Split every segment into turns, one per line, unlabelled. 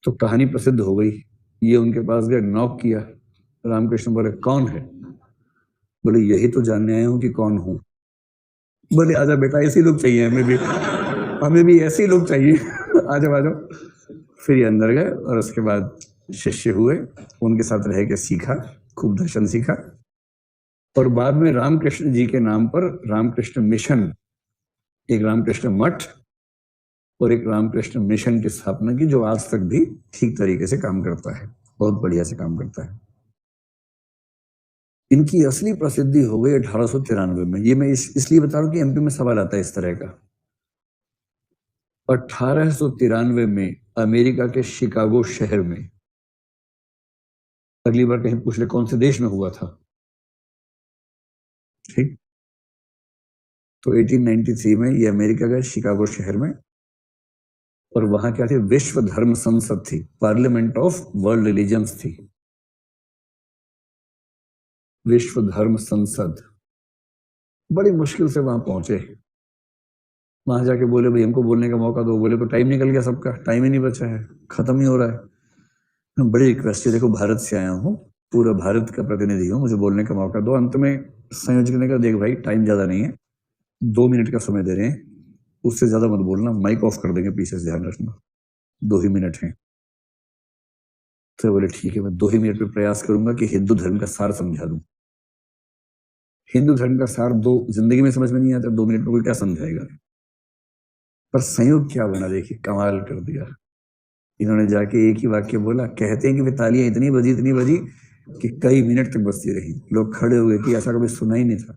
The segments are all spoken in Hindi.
तो कहानी प्रसिद्ध हो गई। ये उनके पास गए, नॉक किया। रामकृष्ण बोले कौन है? बोले यही तो जानने आया हूं कि कौन हूं। बोले आजा बेटा, ऐसे लोग चाहिए हमें भी ऐसे लोग चाहिए। आ जाओ आ जाओ। फिर ये अंदर गए और उसके बाद शिष्य हुए, उनके साथ रह के सीखा, खूब दर्शन सीखा। और बाद में रामकृष्ण जी के नाम पर रामकृष्ण मिशन, एक रामकृष्ण मठ और एक रामकृष्ण मिशन की स्थापना की, जो आज तक भी ठीक तरीके से काम करता है, बहुत बढ़िया से काम करता है। इनकी असली प्रसिद्धि हो गई 1893 में। ये मैं इसलिए बता रहा हूं कि एमपी में सवाल आता है इस तरह का। 1893 में अमेरिका के शिकागो शहर में, अगली बार कहीं पूछ ले कौन से देश में हुआ था, ठीक? तो 1893 में ये अमेरिका गए, शिकागो शहर में, और वहां क्या थी? विश्व धर्म संसद थी, पार्लियामेंट ऑफ वर्ल्ड रिलीजन्स थी, विश्व धर्म संसद। बड़ी मुश्किल से वहां पहुंचे। वहां जाके बोले भाई हमको बोलने का मौका दो। बोले तो टाइम निकल गया, सबका टाइम ही नहीं बचा है, खत्म ही हो रहा है। बड़ी रिक्वेस्ट है, देखो भारत से आया हूँ, पूरा भारत का प्रतिनिधि हूँ, मुझे बोलने का मौका दो। अंत में संयोजक ने कहा देख भाई टाइम ज्यादा नहीं है, 2 मिनट का समय दे रहे हैं, उससे ज्यादा मत बोलना, माइक ऑफ कर देंगे, पीछे से ध्यान रखना, 2 ही मिनट है। तो बोले ठीक है, मैं 2 ही मिनट में प्रयास करूंगा कि हिंदू धर्म का सार समझा दूं। हिंदू धर्म का सार दो जिंदगी में समझ में नहीं आता, 2 मिनट में कोई क्या समझाएगा। पर संयोग क्या बना, देखिए कमाल कर दिया। इन्होंने जाके एक ही वाक्य बोला, कहते हैं कि वे तालियां इतनी बजी कि कई मिनट तक बजती रही, लोग खड़े हुए कि ऐसा कभी सुना ही नहीं था।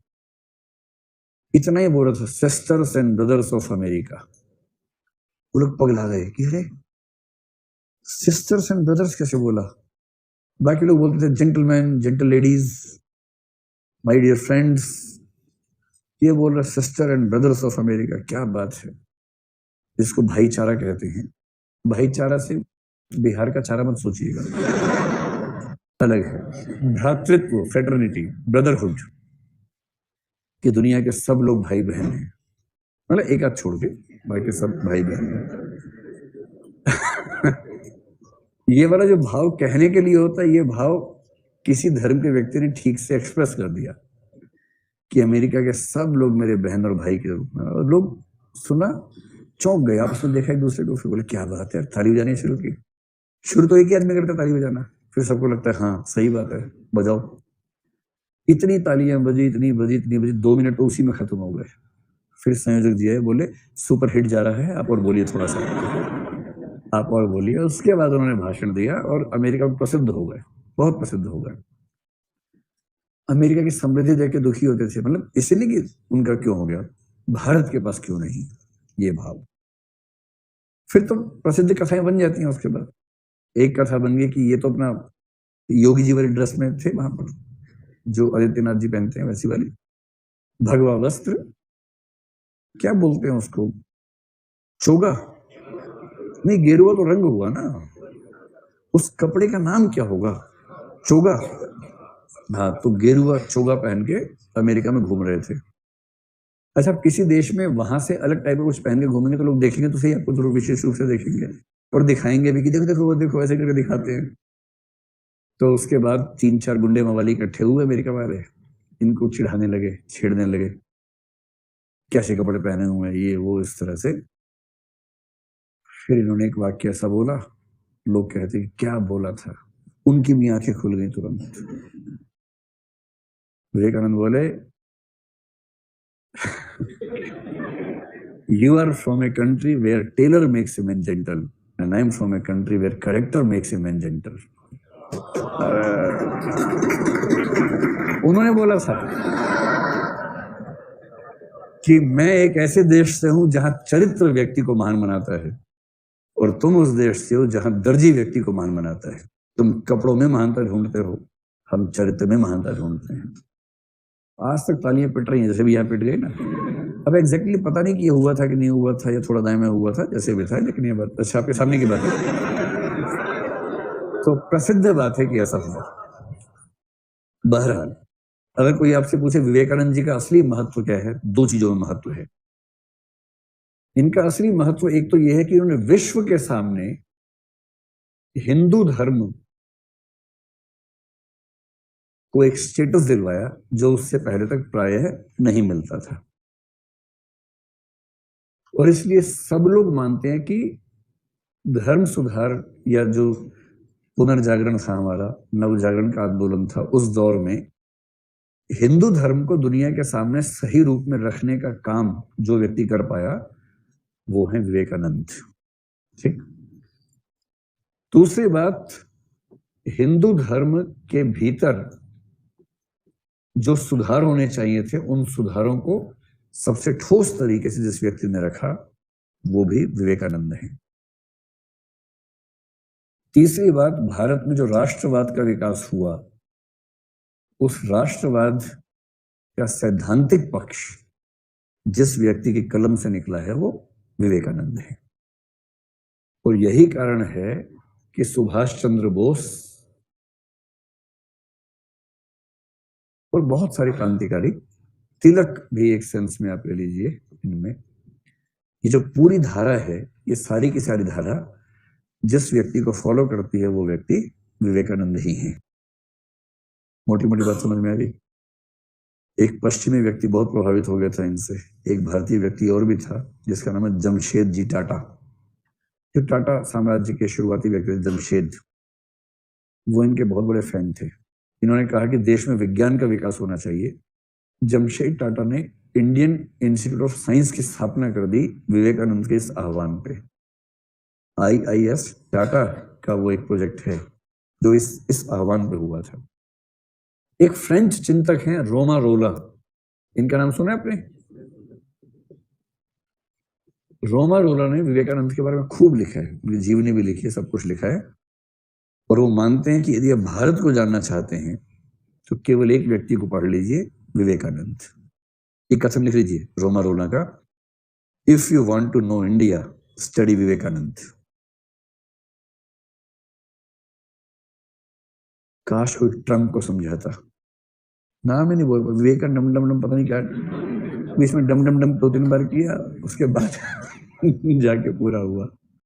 इतना ही बोला था, sisters and brothers of America. वो लोग पगला गए कि अरे सिस्टर्स एंड ब्रदर्स कैसे बोला? बाकी लोग बोलते थे gentleman, gentle ladies, my dear friends. ये बोल रहा sister and brothers of America, क्या बात है। इसको भाईचारा कहते हैं। भाईचारा से बिहार का चारा मत सोचिएगा, अलग है। भ्रातृत्व, फ्रेटर्निटी, ब्रदरहुड, कि दुनिया के सब लोग भाई बहन हैं, मतलब एक आध छोड़ के बाकी सब भाई बहन हैं। ये वाला जो भाव कहने के लिए होता है, ये भाव किसी धर्म के व्यक्ति ने ठीक से एक्सप्रेस कर दिया कि अमेरिका के सब लोग मेरे बहन और भाई के रूप में। और लोग सुना, चौंक गए, आपस में देखा एक दूसरे को, फिर बोले क्या बात है, ताली बजानी शुरू की। शुरू तो एक ही आदमी करता ताली बजाना, फिर सबको लगता है हाँ सही बात है, बजाओ। इतनी तालियां बजी, इतनी बजी, इतनी बजी, 2 मिनट तो उसी में खत्म हो गए। फिर संयोजक जी आए, बोले सुपर हिट जा रहा है, आप और बोलिए थोड़ा सा, आप और बोलिए। उसके बाद उन्होंने भाषण दिया और अमेरिका में प्रसिद्ध हो गए, बहुत प्रसिद्ध हो गए। अमेरिका की समृद्धि देख के दुखी होते थे, मतलब इसलिए कि उनका क्यों हो गया, भारत के पास क्यों नहीं, ये भाव। फिर तो प्रसिद्ध कथाएं बन जाती हैं। उसके बाद एक कथा बन गई कि ये तो अपना योगी जी वाली ड्रेस में थे वहां पर, जो आदित्यनाथ जी पहनते हैं, वैसी वाली भगवा वस्त्र, क्या बोलते हैं उसको, चोगा नहीं, गेरुआ तो रंग हुआ ना, उस कपड़े का नाम क्या होगा, चोगा। हाँ, तो गेरुआ चोगा पहन के अमेरिका में घूम रहे थे। अच्छा, किसी देश में वहां से अलग टाइप का कुछ पहन के घूमेंगे तो लोग देखेंगे तो सही, आपको जरूर विशेष रूप से देखेंगे और दिखाएंगे भी कि देखो देखो वो देखो, ऐसे करके दिखाते हैं। तो उसके बाद 3-4 गुंडे मवाली इकट्ठे हुए अमेरिका वाले, इनको चिढ़ाने लगे, छेड़ने लगे, कैसे कपड़े पहने हुए हैं, ये वो, इस तरह से। फिर इन्होंने एक वाक्य ऐसा बोला, लोग कहते हैं क्या बोला था, उनकी भी आंखें खुल गई तुरंत। विवेकानंद बोले You are from a country where tailor makes a man gentle, and I am from a country where character makes a man gentle. उन्होंने बोला था कि मैं एक ऐसे देश से हूं जहां चरित्र व्यक्ति को महान बनाता है, और तुम उस देश से हो जहां दर्जी व्यक्ति को महान बनाता है। तुम कपड़ों में महानता ढूंढते हो, हम चरित्र में महानता ढूंढते हैं। आज तक तालियां पिट रही हैं, जैसे भी यहाँ पिट गई ना। अब एग्जैक्टली पता नहीं कि ये हुआ था कि नहीं हुआ था, या थोड़ा दाएं में हुआ था, जैसे भी था, लेकिन ये बात अच्छा आपके सामने की बात है। तो प्रसिद्ध बात है कि ऐसा हुआ। बहरहाल, अगर कोई आपसे पूछे विवेकानंद जी का असली महत्व क्या है, 2 चीजों में महत्व है इनका। असली महत्व एक तो यह है कि उन्होंने विश्व के सामने हिंदू धर्म को एक स्टेटस दिलवाया जो उससे पहले तक प्रायः नहीं मिलता था। और इसलिए सब लोग मानते हैं कि धर्म सुधार या जो पुनर्जागरण था, हमारा नवजागरण का आंदोलन था, उस दौर में हिंदू धर्म को दुनिया के सामने सही रूप में रखने का काम जो व्यक्ति कर पाया वो है विवेकानंद। ठीक। दूसरी बात, हिंदू धर्म के भीतर जो सुधार होने चाहिए थे उन सुधारों को सबसे ठोस तरीके से जिस व्यक्ति ने रखा वो भी विवेकानंद है। तीसरी बात, भारत में जो राष्ट्रवाद का विकास हुआ उस राष्ट्रवाद का सैद्धांतिक पक्ष जिस व्यक्ति की कलम से निकला है वो विवेकानंद है। और यही कारण है कि सुभाष चंद्र बोस और बहुत सारे क्रांतिकारी, तिलक भी एक सेंस में आप ले लीजिए, इनमें ये जो पूरी धारा है ये सारी की सारी धारा जिस व्यक्ति को फॉलो करती है वो व्यक्ति विवेकानंद ही है। मोटी मोटी बात समझ में आ रही। एक पश्चिमी व्यक्ति बहुत प्रभावित हो गया था इनसे, एक भारतीय व्यक्ति और भी था जिसका नाम है जमशेद जी टाटा। जो टाटा साम्राज्य के शुरुआती व्यक्ति जमशेद, वो इनके बहुत बड़े फैन थे। इन्होंने कहा कि देश में विज्ञान का विकास होना चाहिए। जमशेद टाटा ने इंडियन इंस्टीट्यूट ऑफ साइंस की स्थापना कर दी विवेकानंद के इस आह्वान पे। IIS टाटा का वो एक प्रोजेक्ट है जो इस आह्वान पे हुआ था। एक फ्रेंच चिंतक हैं रोमा रोला, इनका नाम सुना है आपने? रोमा रोला ने विवेकानंद के बारे में खूब लिखा है, उनकी जीवनी भी लिखी है, सब कुछ लिखा है। और वो मानते हैं कि यदि आप भारत को जानना चाहते हैं तो केवल एक व्यक्ति को पढ़ लीजिए, विवेकानंद। एक कथन लिख लीजिए रोमा रोला का, if you want to know India study Vivekananda. काश कोई ट्रम्प को समझाता। नाम ही नहीं बोल पा, विवेकानंद डम डम डम पता नहीं क्या, बीच में डम डम डम 2-3 बार किया, उसके बाद जाके पूरा हुआ।